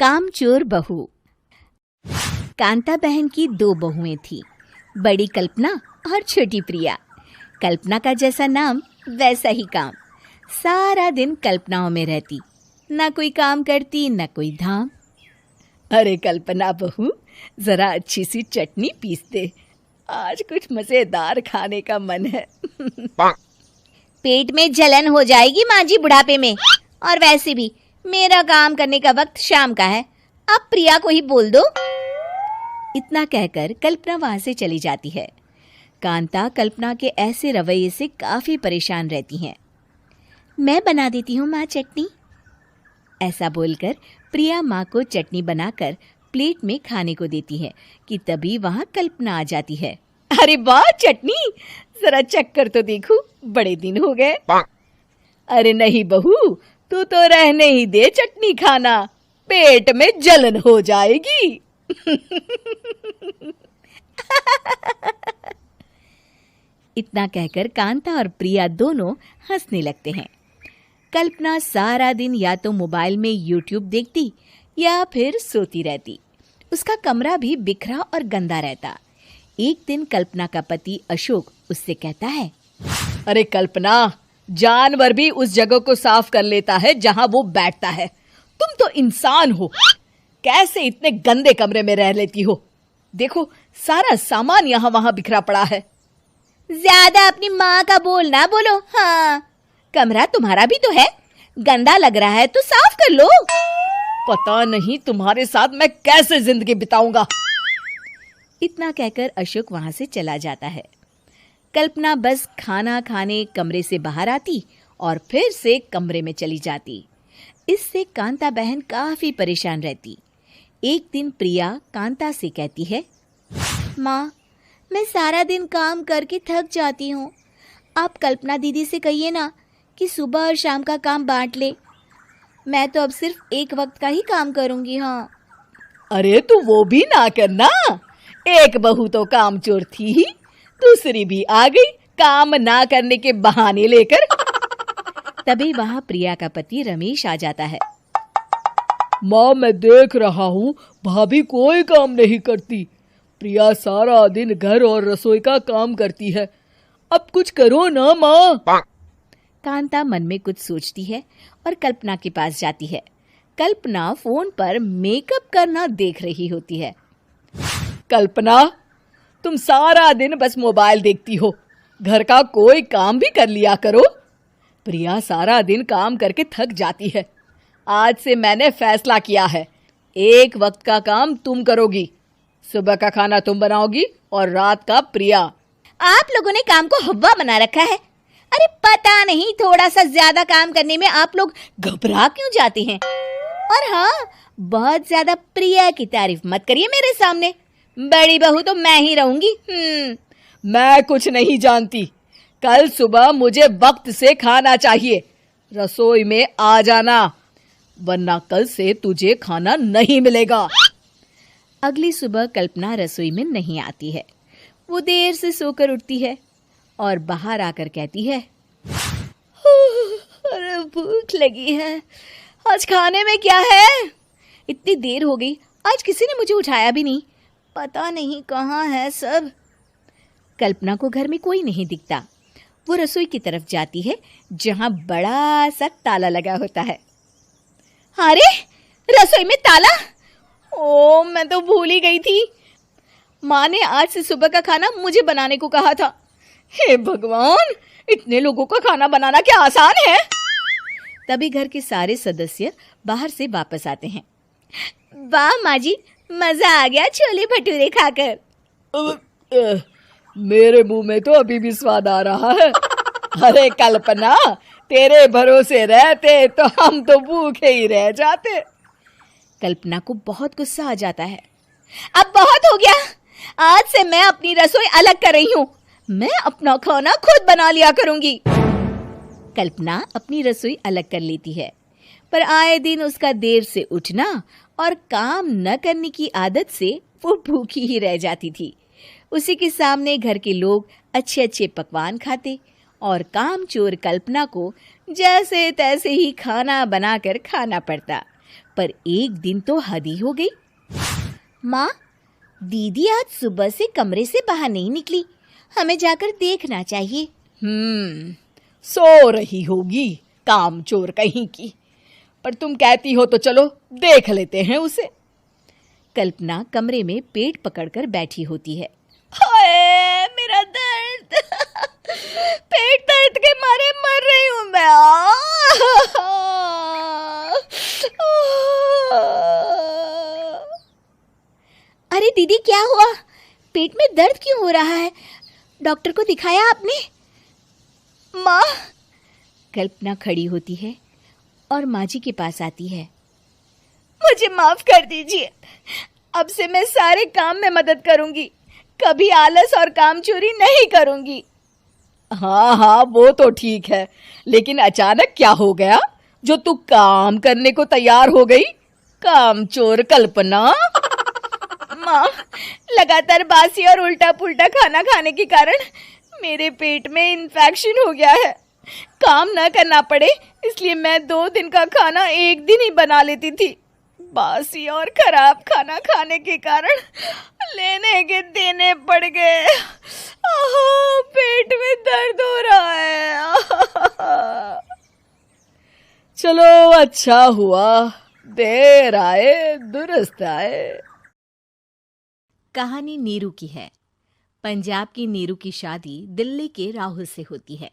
कामचोर बहू। कांता बहन की 2 बहुएं थीं, बड़ी कल्पना और छोटी प्रिया। कल्पना का जैसा नाम वैसा ही काम। सारा दिन कल्पनाओं में रहती, ना कोई काम करती न कोई धाम। अरे कल्पना बहू, जरा अच्छी सी चटनी पीस दे, आज कुछ मजेदार खाने का मन है। पेट में जलन हो जाएगी माँ जी बुढ़ापे में, और वैसे भी मेरा काम करने का वक्त शाम का है, अब प्रिया को ही बोल दो। इतना कहकर कल्पना वहां से चली जाती है। कांता कल्पना के ऐसे रवैये से काफी परेशान रहती हैं। मैं बना देती हूँ माँ चटनी, ऐसा बोलकर प्रिया माँ को चटनी बनाकर प्लेट में खाने को देती है कि तभी वहां कल्पना आ जाती है। अरे वाह चटनी, जरा चक्कर तो देखूं, बड़े दिन हो गए। अरे नहीं बहू, तू तो रहने ही दे चटनी खाना, पेट में जलन हो जाएगी। इतना कहकर कांता और प्रिया दोनों हंसने लगते हैं। कल्पना सारा दिन या तो मोबाइल में यूट्यूब देखती या फिर सोती रहती। उसका कमरा भी बिखरा और गंदा रहता। एक दिन कल्पना का पति अशोक उससे कहता है, अरे कल्पना, जानवर भी उस जगह को साफ कर लेता है जहां वो बैठता है, तुम तो इंसान हो, कैसे इतने गंदे कमरे में रह लेती हो? देखो सारा सामान यहाँ वहां बिखरा पड़ा है। ज्यादा अपनी माँ का बोल ना बोलो। हाँ, कमरा तुम्हारा भी तो है, गंदा लग रहा है तो साफ कर लो। पता नहीं तुम्हारे साथ मैं कैसे जिंदगी बिताऊंगा। इतना कहकर अशोक वहां से चला जाता है। कल्पना बस खाना खाने कमरे से बाहर आती और फिर से कमरे में चली जाती। इससे कांता बहन काफी परेशान रहती। एक दिन प्रिया कांता से कहती है, माँ, मैं सारा दिन काम करके थक जाती हूँ, आप कल्पना दीदी से कहिए ना कि सुबह और शाम का काम बांट ले। मैं तो अब सिर्फ एक वक्त का ही काम करूँगी। हाँ। अरे तू वो भी ना करना, एक बहू तो कामचोर थी ही, दूसरी भी आ गई काम ना करने के बहाने लेकर। तभी वहां प्रिया का पति रमेश आ जाता है। माँ, मैं देख रहा हूँ भाभी कोई काम नहीं करती, प्रिया सारा दिन घर और रसोई का काम करती है, अब कुछ करो ना माँ। कांता मन में कुछ सोचती है और कल्पना के पास जाती है। कल्पना फोन पर मेकअप करना देख रही होती है। कल्पना, तुम सारा दिन बस मोबाइल देखती हो, घर का कोई काम भी कर लिया करो। प्रिया सारा दिन काम करके थक जाती है। आज से मैंने फैसला किया है, एक वक्त का काम तुम करोगी, सुबह का खाना तुम बनाओगी और रात का प्रिया। आप लोगों ने काम को हव्वा बना रखा है। अरे पता नहीं थोड़ा सा ज्यादा काम करने में आप लोग घबरा क्यों जाते हैं। और हाँ, बहुत ज्यादा प्रिया की तारीफ मत करिए मेरे सामने, बड़ी बहू तो मैं ही रहूंगी। मैं कुछ नहीं जानती, कल सुबह मुझे वक्त से खाना चाहिए, रसोई में आ जाना, वरना कल से तुझे खाना नहीं मिलेगा। अगली सुबह कल्पना रसोई में नहीं आती है। वो देर से सोकर उठती है और बाहर आकर कहती है, अरे भूख लगी है, आज खाने में क्या है? इतनी देर हो गई, आज किसी ने मुझे उठाया भी नहीं, पता नहीं कहाँ है सब। कल्पना को घर में कोई नहीं दिखता। वो रसोई की तरफ जाती है जहां बड़ा सा ताला लगा होता है। अरे रसोई में ताला? ओ, मैं तो भूल ही गई थी। माँ ने आज से सुबह का खाना मुझे बनाने को कहा था। हे भगवान, इतने लोगों का खाना बनाना क्या आसान है? तभी घर के सारे सदस्य बाहर से वापस आते हैं। वाह माँ जी, मजा आ गया छोले भटूरे खाकर। मेरे मुंह में तो अभी भी स्वाद आ रहा है। अरे कल्पना, तेरे भरोसे रहते तो हम तो भूखे ही रह जाते। कल्पना को बहुत गुस्सा आ जाता है। अब बहुत हो गया, आज से मैं अपनी रसोई अलग कर रही हूँ, मैं अपना खाना खुद बना लिया करूंगी। कल्पना अपनी रसोई अलग कर लेती है, पर आए दिन उसका देर से उठना और काम न करने की आदत से वो भूखी ही रह जाती थी। उसी के सामने घर के लोग अच्छे अच्छे पकवान खाते और कामचोर कल्पना को जैसे तैसे ही खाना बनाकर खाना पड़ता। पर एक दिन तो हद ही हो गई। माँ, दीदी आज सुबह से कमरे से बाहर नहीं निकली, हमें जाकर देखना चाहिए। सो रही होगी कामचोर कहीं की, पर तुम कहती हो तो चलो देख लेते हैं उसे। कल्पना कमरे में पेट पकड़कर बैठी होती है। हाय मेरा दर्द, पेट दर्द के मारे मर रही हूँ मैं। अरे दीदी, क्या हुआ? पेट में दर्द क्यों हो रहा है? डॉक्टर को दिखाया आपने? माँ। कल्पना खड़ी होती है और माँ जी के पास आती है। मुझे माफ कर दीजिए, अब से मैं सारे काम में मदद करूंगी, कभी आलस और काम चोरी नहीं करूंगी। हाँ, वो तो ठीक है, लेकिन अचानक क्या हो गया जो तू काम करने को तैयार हो गई? कामचोर कल्पना। माँ, लगातार बासी और उल्टा पुल्टा खाना खाने के कारण मेरे पेट में इन्फेक्शन हो गया है। काम न करना पड़े इसलिए मैं 2 दिन का खाना एक दिन ही बना लेती थी। बासी और खराब खाना खाने के कारण लेने के देने पड़ गए। पेट में दर्द हो रहा है। चलो अच्छा हुआ, देर आए दुरुस्त आए। कहानी नीरू की है। पंजाब की नीरू की शादी दिल्ली के राहुल से होती है।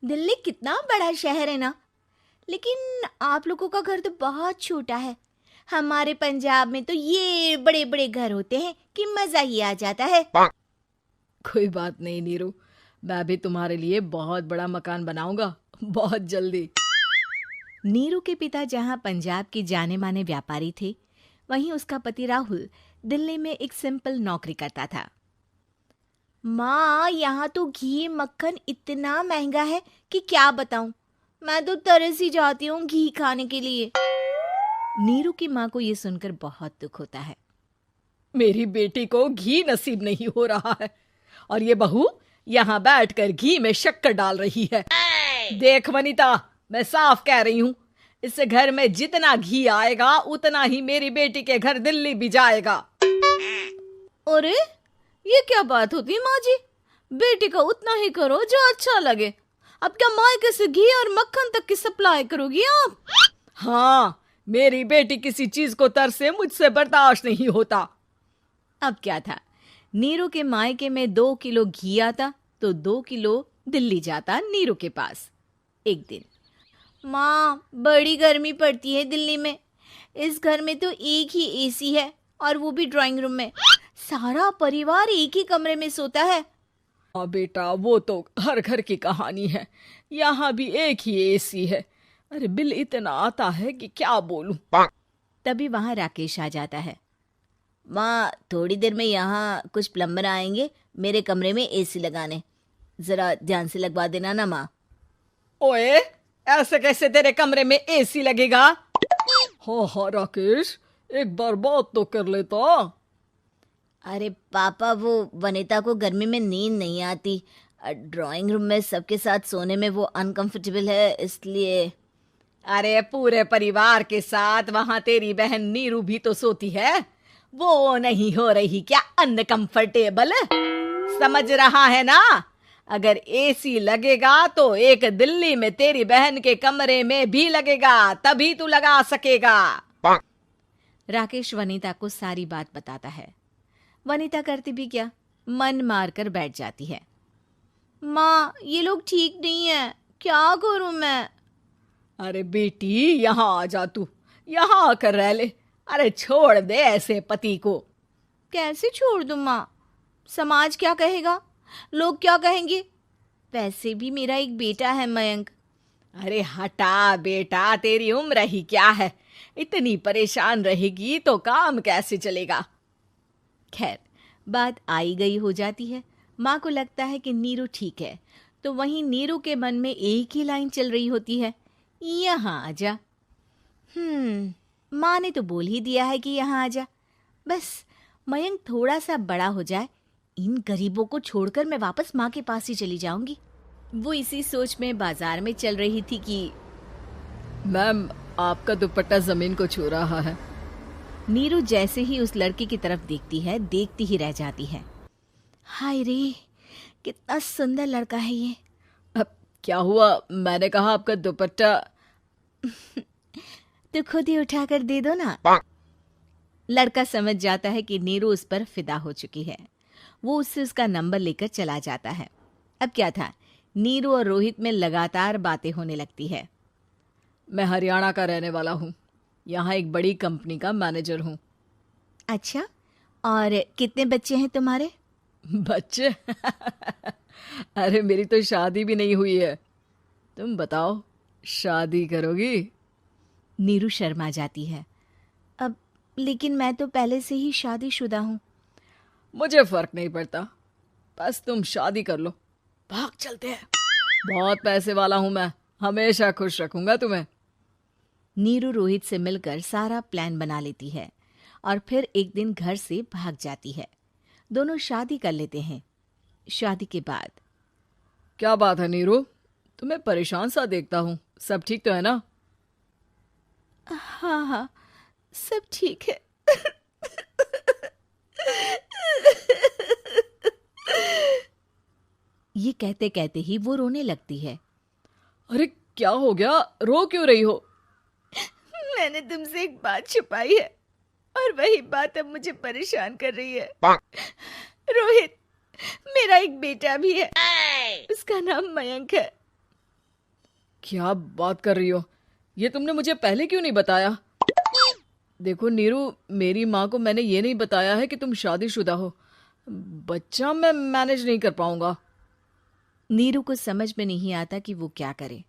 दिल्ली कितना बड़ा शहर है ना, लेकिन आप लोगों का घर तो बहुत छोटा है। हमारे पंजाब में तो ये बड़े बड़े घर होते हैं कि मजा ही आ जाता है। कोई बात नहीं नीरू, मैं भी तुम्हारे लिए बहुत बड़ा मकान बनाऊंगा बहुत जल्दी। नीरू के पिता जहां पंजाब के जाने माने व्यापारी थे, वहीं उसका पति राहुल दिल्ली में एक सिंपल नौकरी करता था। माँ, यहाँ तो घी मक्खन इतना महंगा है कि क्या बताऊं, मैं तो तरस ही जाती हूँ घी खाने के लिए। नीरू की माँ को ये सुनकर बहुत दुख होता है। मेरी बेटी को घी नसीब नहीं हो रहा है और ये बहू यहाँ बैठकर घी में शक्कर डाल रही है। देख वनिता, मैं साफ कह रही हूँ, इस घर में जितना घी आएगा उतना ही मेरी बेटी के घर दिल्ली भी जाएगा। अरे ये क्या बात होती है माँ जी? बेटी का उतना ही करो जो अच्छा लगे। अब क्या मायके से घी और मक्खन तक की सप्लाई करोगी आप? हाँ, मेरी बेटी किसी चीज को तरसे मुझसे बर्दाश्त नहीं होता। अब क्या था, नीरू के मायके में 2 किलो घी आता तो 2 किलो दिल्ली जाता नीरू के पास। एक दिन, माँ, बड़ी गर्मी पड़ती है दिल्ली में। इस घर में तो एक ही एसी है और वो भी ड्राइंग रूम में। सारा परिवार एक ही कमरे में सोता है। हाँ बेटा, वो तो हर घर की कहानी है, यहाँ भी एक ही एसी है। अरे बिल इतना आता है कि क्या बोलूं। तभी वहां राकेश आ जाता है। माँ, थोड़ी देर में यहाँ कुछ प्लम्बर आएंगे मेरे कमरे में एसी लगाने, जरा ध्यान से लगवा देना ना माँ। ओए, ऐसे कैसे तेरे कमरे में एसी लगेगा? हाँ राकेश, एक बार बात तो कर लेता। अरे पापा, वो वनिता को गर्मी में नींद नहीं आती, ड्राइंग रूम में सबके साथ सोने में वो अनकंफर्टेबल है, इसलिए। अरे पूरे परिवार के साथ वहां तेरी बहन नीरू भी तो सोती है, वो नहीं हो रही क्या अनकंफर्टेबल? समझ रहा है ना? अगर एसी लगेगा तो एक दिल्ली में तेरी बहन के कमरे में भी लगेगा, तभी तू लगा सकेगा। राकेश वनिता को सारी बात बताता है। वनिता करती भी क्या, मन मार कर बैठ जाती है। माँ, ये लोग ठीक नहीं है, क्या करूं मैं? अरे बेटी, यहाँ आ जा, तू यहाँ आकर रह ले। अरे छोड़ दे ऐसे पति को। कैसे छोड़ दूं माँ? समाज क्या कहेगा, लोग क्या कहेंगे? वैसे भी मेरा एक बेटा है मयंक। अरे हटा बेटा, तेरी उम्र ही क्या है, इतनी परेशान रहेगी तो काम कैसे चलेगा। खैर, बात आई गई हो जाती है। माँ को लगता है कि नीरू ठीक है, तो वहीं नीरू के मन में एक ही लाइन चल रही होती है, यहाँ आजा। माँ ने तो बोल ही दिया है कि यहाँ आजा, बस मयंक थोड़ा सा बड़ा हो जाए, इन गरीबों को छोड़कर मैं वापस माँ के पास ही चली जाऊंगी। वो इसी सोच में बाजार में चल रही थी कि मैम, आपका दुपट्टा जमीन को छू रहा है। नीरू जैसे ही उस लड़के की तरफ देखती है, देखती ही रह जाती है। हाय रे, कितना सुंदर लड़का है ये। अब क्या हुआ? मैंने कहा आपका दुपट्टा। तो खुद ही उठाकर दे दो ना। लड़का समझ जाता है कि नीरू उस पर फिदा हो चुकी है। वो उससे उसका नंबर लेकर चला जाता है। अब क्या था, नीरू और रोहित में लगातार बातें होने लगती है। मैं हरियाणा का रहने वाला हूँ, यहाँ एक बड़ी कंपनी का मैनेजर हूँ। अच्छा, और कितने बच्चे हैं तुम्हारे? बच्चे? अरे मेरी तो शादी भी नहीं हुई है। तुम बताओ, शादी करोगी? नीरू शर्मा जाती है। अब लेकिन मैं तो पहले से ही शादीशुदा हूँ। मुझे फर्क नहीं पड़ता, बस तुम शादी कर लो, भाग चलते हैं। बहुत पैसे वाला हूं मैं, हमेशा खुश रखूंगा तुम्हें। नीरू रोहित से मिलकर सारा प्लान बना लेती है और फिर एक दिन घर से भाग जाती है। दोनों शादी कर लेते हैं। शादी के बाद क्या बात है नीरू, तुम्हें परेशान सा देखता हूँ, सब ठीक तो है ना? हाँ हाँ, सब ठीक है। ये कहते कहते ही वो रोने लगती है। अरे क्या हो गया, रो क्यों रही हो? मैंने तुमसे एक बात छुपाई है और वही बात अब मुझे परेशान कर रही है। रोहित, मेरा एक बेटा भी है, उसका नाम मयंक है। क्या बात कर रही हो, ये तुमने मुझे पहले क्यों नहीं बताया? देखो नीरू, मेरी माँ को मैंने ये नहीं बताया है कि तुम शादीशुदा हो। बच्चा मैं मैनेज नहीं कर पाऊंगा। नीरू को समझ में नहीं आता कि वो क्या करे।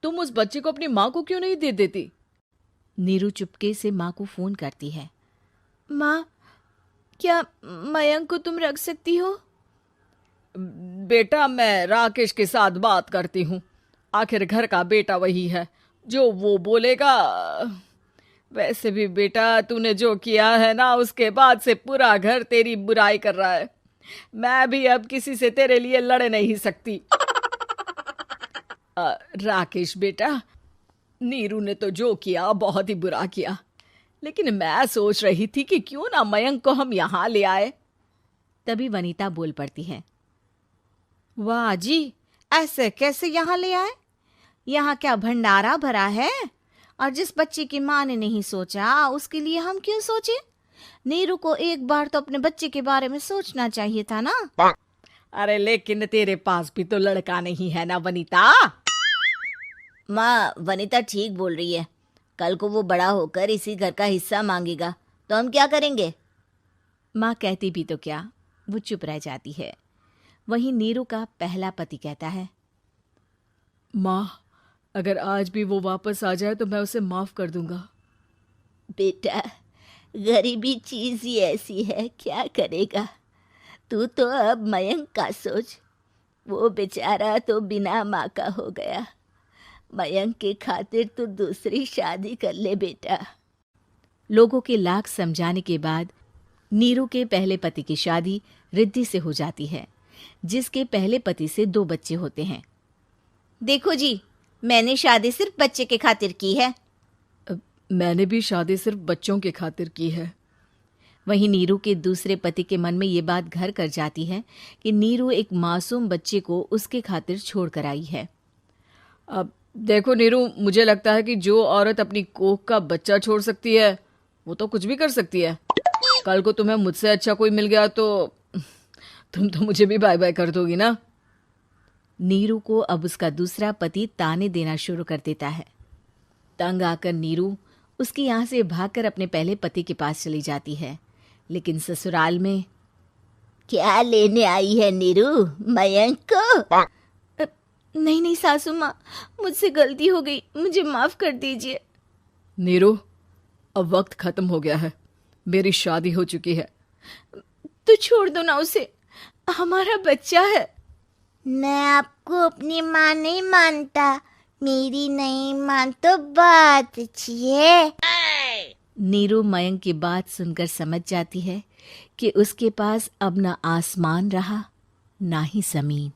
तुम उस बच्चे को अपनी माँ को क्यों नहीं दे देती? नीरू चुपके से माँ को फोन करती है। माँ, क्या मयंक को तुम रख सकती हो? बेटा, मैं राकेश के साथ बात करती हूँ, आखिर घर का बेटा वही है, जो वो बोलेगा। वैसे भी बेटा, तूने जो किया है ना, उसके बाद से पूरा घर तेरी बुराई कर रहा है। मैं भी अब किसी से तेरे लिए लड़ नहीं सकती। राकेश बेटा, नीरू ने तो जो किया बहुत ही बुरा किया, लेकिन मैं सोच रही थी कि क्यों ना मयंक को हम यहाँ ले आए। तभी वनीता बोल पड़ती है। वाह जी, ऐसे कैसे यहाँ ले आए? यहाँ क्या भंडारा भरा है? और जिस बच्चे की माँ ने नहीं सोचा, उसके लिए हम क्यों सोचे? नीरू को एक बार तो अपने बच्चे के बारे में सोचना चाहिए था ना। अरे लेकिन तेरे पास भी तो लड़का नहीं है ना वनीता। माँ, वनीता ठीक बोल रही है। कल को वो बड़ा होकर इसी घर का हिस्सा मांगेगा तो हम क्या करेंगे? माँ कहती भी तो क्या, वो चुप रह जाती है। वहीं नीरू का पहला पति कहता है। माँ, अगर आज भी वो वापस आ जाए तो मैं उसे माफ कर दूंगा। बेटा, गरीबी चीज ही ऐसी है, क्या करेगा? तू तो अब मयंक का सोच। वो बेचारा तो बिना माँ का हो गया। मयंक के खातिर तू दूसरी शादी कर ले बेटा। लोगों के लाख समझाने के बाद नीरू के पहले पति की शादी रिद्धि से हो जाती है, जिसके पहले पति से 2 बच्चे होते हैं। देखो जी, मैंने शादी सिर्फ बच्चे के खातिर की है। मैंने भी शादी सिर्फ बच्चों के खातिर की है। वहीं नीरू के दूसरे पति के मन में ये बात घर कर जाती है कि नीरू एक मासूम बच्चे को उसके खातिर छोड़ कर आई है। अब देखो नीरू, मुझे लगता है कि जो औरत अपनी कोख का बच्चा छोड़ सकती है, वो तो कुछ भी कर सकती है। कल को तुम्हें मुझसे अच्छा कोई मिल गया तो तुम तो मुझे भी बाय बाय कर दोगी ना। नीरू को अब उसका दूसरा पति ताने देना शुरू कर देता है। तंग आकर नीरू उसके यहाँ से भागकर अपने पहले पति के पास चली जाती है, लेकिन ससुराल में क्या लेने आई है नीरू, मयंक को? नहीं नहीं सासू माँ, मुझसे गलती हो गई, मुझे माफ कर दीजिए। नीरू, अब वक्त खत्म हो गया है, मेरी शादी हो चुकी है। तो छोड़ दो ना उसे, हमारा बच्चा है। मैं आपको अपनी माँ नहीं मानता, मेरी नहीं मान तो बात अच्छी है। नीरू मयंक की बात सुनकर समझ जाती है कि उसके पास अब न आसमान रहा ना ही जमीन।